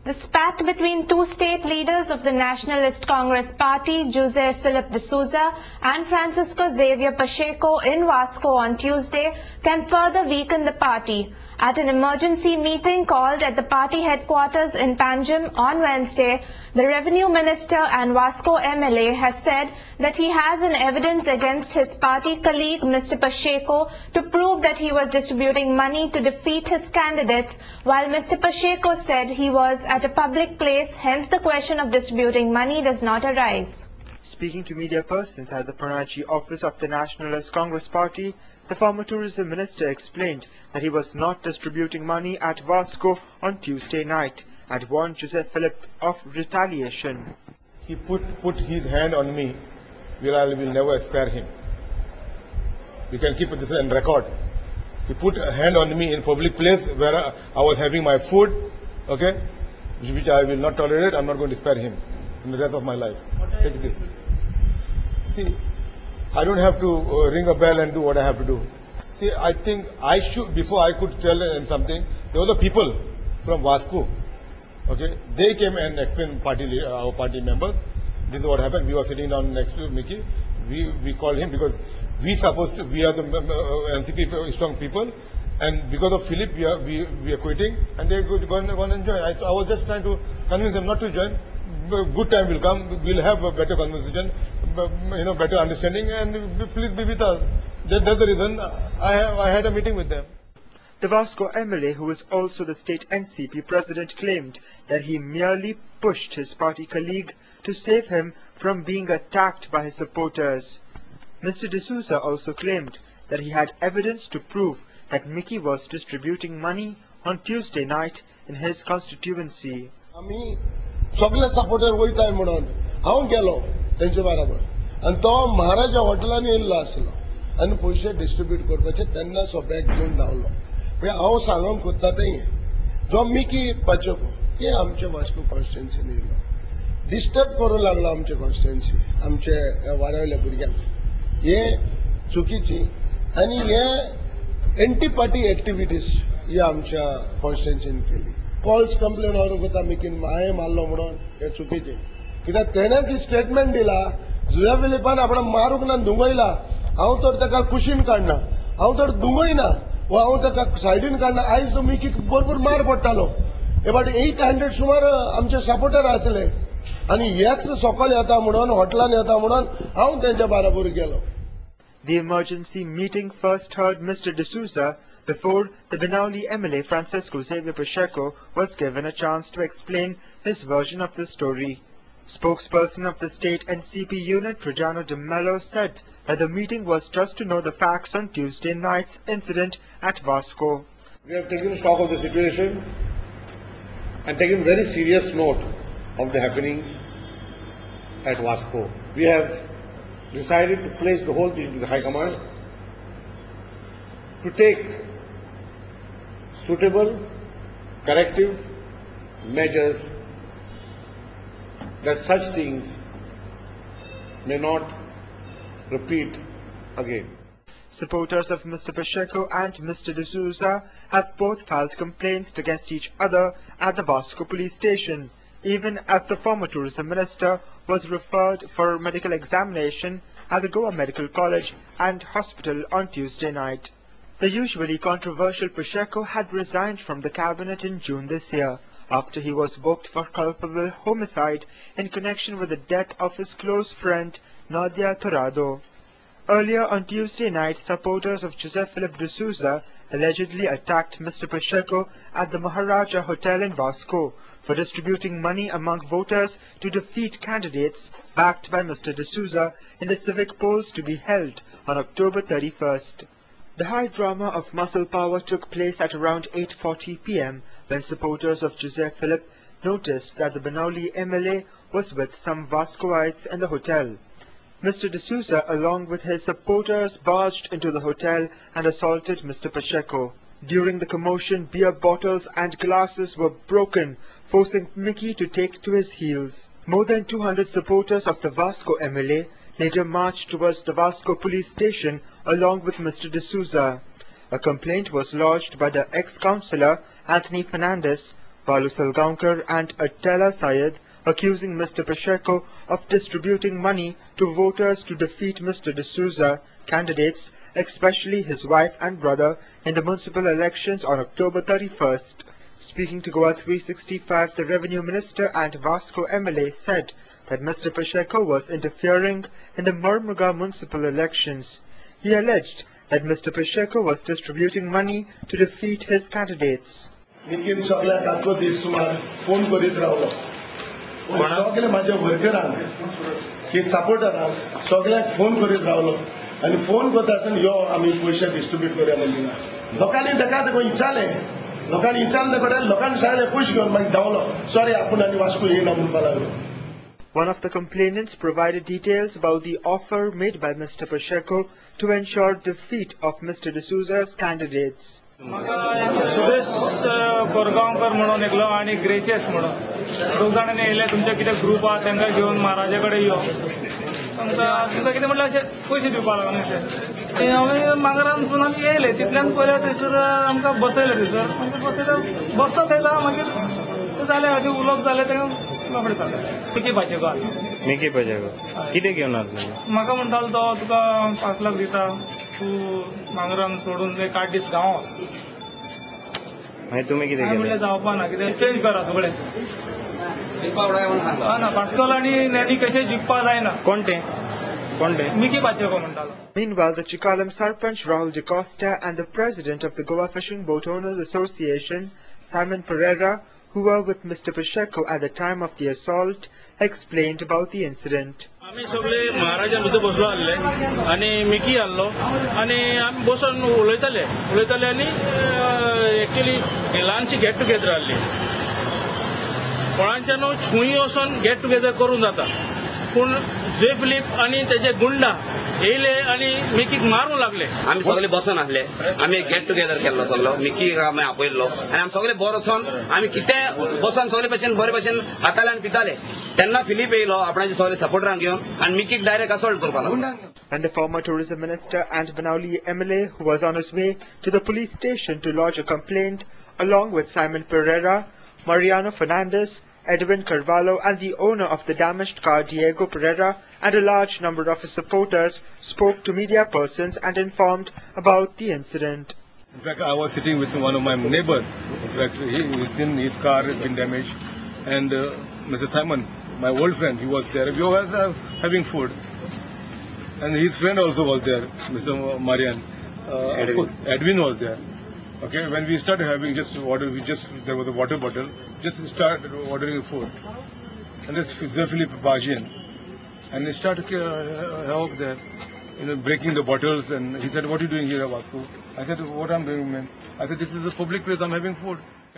The spat between two state leaders of the Nationalist Congress Party, Jose Philip D'Souza and Francisco Xavier Pacheco in Vasco on Tuesday, can further weaken the party. At an emergency meeting called at the party headquarters in Panjim on Wednesday, the Revenue Minister and Vasco MLA has said that he has an evidence against his party colleague Mr. Pacheco to prove that he was distributing money to defeat his candidates, while Mr. Pacheco said he was at a public place, hence the question of distributing money does not arise. Speaking to media persons at the Panaji office of the Nationalist Congress Party, the former tourism minister explained that he was not distributing money at Vasco on Tuesday night and warned Jose Philip of retaliation. He put his hand on me, where I will never spare him. You can keep this on record. He put a hand on me in public place where I was having my food, okay, which I will not tolerate. I'm not going to spare him in the rest of my life. Take this. See, I don't have to ring a bell and do what I have to do. See, I think I should, before I could tell them something, there were the people from Vasco, okay, they came and explained our party member, this is what happened. We were sitting down next to Mickey. We called him because we are the NCP strong people, and because of Philip we are quitting, and they go and join. I was just trying to convince them not to join. Good time will come. We'll have a better conversation, better understanding, and please be with us. That's the reason I had a meeting with them. The Vasco MLA, who is also the state NCP president, claimed that he merely pushed his party colleague to save him from being attacked by his supporters. Mr. D'Souza also claimed that he had evidence to prove that Mickey was distributing money on Tuesday night in his constituency. आम्ही सगळे supporter वयताय म्हणून हांव गेलो तेंचे बरोबर आनी तो महाराजा हॉटेलान येयल्लो आसलो आनी पयशे डिस्ट्रीब्यूट करपाचे तेन्ना सो बॅग घेवन धांवलो म्हणजे हांव सांगूंक खोदता तें जो मिकी पाचेको ते आमचे वास्को कॉन्स्टिट्युएन्सीन येयलो डिस्टर्ब करूंक लागलो आमचे कॉन्स्टिट्युएन्सी आमचे वाड्यावयल्या भुरग्यांक हे चुकीची आनी हे एंटी पार्टी एक्टिविटीज ही आमच्या कॉन्स्टिट्युएन्सीन केली कॉल्स कंप्लेन व्हरून कोता मिकीन हांवें मारलो म्हणून हे चुकीचें कित्याक तेणेच ही स्टेटमेंट दिला जुया फिलिपान आपणाक मारूंक ना दुंगयला हांव तर ताका कुशीन काडना हांव तर दुंगयना वा हांव ताका सायडीन काडना आयज मिकीक भरपूर मार पडटालो अबाउट 800 सुमार आमचे सपोर्टर आसले आनी हेच सकयल येता म्हणून हॉटेलान येता म्हणून हांव तेंच्या बरोबर गेलो. The emergency meeting first heard Mr. D'Souza before the Binauli MLA Francisco Xavier Pacheco was given a chance to explain his version of the story. Spokesperson of the state NCP unit, Trajano de Mello, said that the meeting was just to know the facts on Tuesday night's incident at Vasco. We have taken stock of the situation and taken very serious note of the happenings at Vasco. We have decided to place the whole thing to the High Command to take suitable corrective measures that such things may not repeat again. Supporters of Mr. Pacheco and Mr. D'Souza have both filed complaints against each other at the Vasco police station, even as the former tourism minister was referred for medical examination at the Goa Medical College and Hospital on Tuesday night. The usually controversial Pacheco had resigned from the cabinet in June this year, after he was booked for culpable homicide in connection with the death of his close friend Nadia Torrado. Earlier on Tuesday night, supporters of Jose Philip D'Souza allegedly attacked Mr. Pacheco at the Maharaja Hotel in Vasco for distributing money among voters to defeat candidates backed by Mr. D'Souza in the civic polls to be held on October 31st. The high drama of muscle power took place at around 8:40 p.m. when supporters of Jose Philip noticed that the Binauli MLA was with some Vascoites in the hotel. Mr. D'Souza, along with his supporters, barged into the hotel and assaulted Mr. Pacheco. During the commotion, beer bottles and glasses were broken, forcing Mickey to take to his heels. More than 200 supporters of the Vasco MLA later marched towards the Vasco police station along with Mr. D'Souza. A complaint was lodged by the ex-councillor Anthony Fernandez, Balu Salgaonkar and Attila Syed, accusing Mr. Pacheco of distributing money to voters to defeat Mr. D'Souza candidates, especially his wife and brother, in the municipal elections on October 31st. Speaking to Goa 365, the Revenue Minister and Vasco MLA said that Mr. Pacheco was interfering in the Murmuga municipal elections. He alleged that Mr. Pacheco was distributing money to defeat his candidates. Nikhil सगळ्याक आख्खो दीस सुमार phone करीत रावलो सगळे माझ्या वर्करांक की सपोर्टरांक सगळ्याक phone करीत रावलो आनी फोन करता आसतना यो आमी पयशे डिस्ट्रीब्यूट करया म्हणून लोकांनी ताका विचारलें लोकांनी विचारले कडेन लोकांनी सांगलें पयशे घेवन मागीर धांवलो सॉरी आपूण आनी वास्को येयना म्हणपाक लागलो. One of the complainants provided details about the offer made by Mr. Pacheco to ensure defeat of Mr. D'Souza's candidates. Sudesh Korgaonkar म्हणून एकलो आणि ग्रेसियस म्हणून दोग जाणांनी येयले तुमचे कितें ग्रुप आहा तांकां घेवन महाराजा कडेन यो तुमकां कितें म्हणलें अशें पयशे दिवपाक लागून अशें हांवें मांगरानसून आमी येयले तितल्यान पयले थंयसर आमकां बसयले थंयसर मागीर बसयले बसता थंयला मागीर जालें अशें उलोवप जालें तें रोखडें जालें मिकी पाचेको मिकी पाचेको कितें घेवन आसलो म्हाका म्हणटालो तो तुका 5 लाख दिता तूं मांगरान सोडून ते 8 दीस गांव वच मागीर तुमी कितें म्हणलें केलें जावपा ना कितें चेंज करा सगळें ना पास्कोल आनी नॅनी कशें जिखपा जायना कोण तें मिकी पाचेको म्हणटालो. Meanwhile, the Chikalam Sarpanch Rahul De Costa and the president of the Goa Fishing Boat Owners Association, Simon Pereira, who were with Mr. Pacheco at the time of the assault, explained about the incident. आमी सगळे महाराजा भितर बसलो आसले आनी Mickey आसलो आनी आमी बसून उलयताले आनी एक्चुअली ल्हानशी गेट टुगेदर आसली कोणाच्यान छुई वचून गेट टुगेदर करूं जाता पूण जे फिलीप आनी तेजे गुंडा येयले आनी मिकीक मारूंक लागले. आमी सगळे बसून आसले आमी गेट टुगेदर केल्लो सगळो मिकीक आमी आपयल्लो आनी आमी सगळे बरो वचून आमी कितें बसून सगळे भशेन बरे भशेन खाताले आनी पिताले तेन्ना फिलीप येयलो आपणाचे सगळे सपोर्टरांक घेवन आनी मिकीक डायरेक्ट असॉल्ट करपाक लागलो. And the former tourism minister and Banauli MLA, who was on his way to the police station to lodge a complaint, along with Simon Pereira, Mariano Fernandez, Edwin Carvalho and the owner of the damaged car Diego Pereira and a large number of his supporters spoke to media persons and informed about the incident. In fact, I was sitting with one of my neighbors. In fact, his car has been damaged, and Mr. Simon, my old friend, he was there. We were having food, and his friend also was there, Mr. Marian. Of course, Edwin was there. Okay, when we started having just water, there was a water bottle, just started ordering food, and this Philip Bajian, and he started help there, breaking the bottles, and he said, "What are you doing here, Vasco?" I said, "What I'm doing, man." I said, "This is a public place. I'm having food."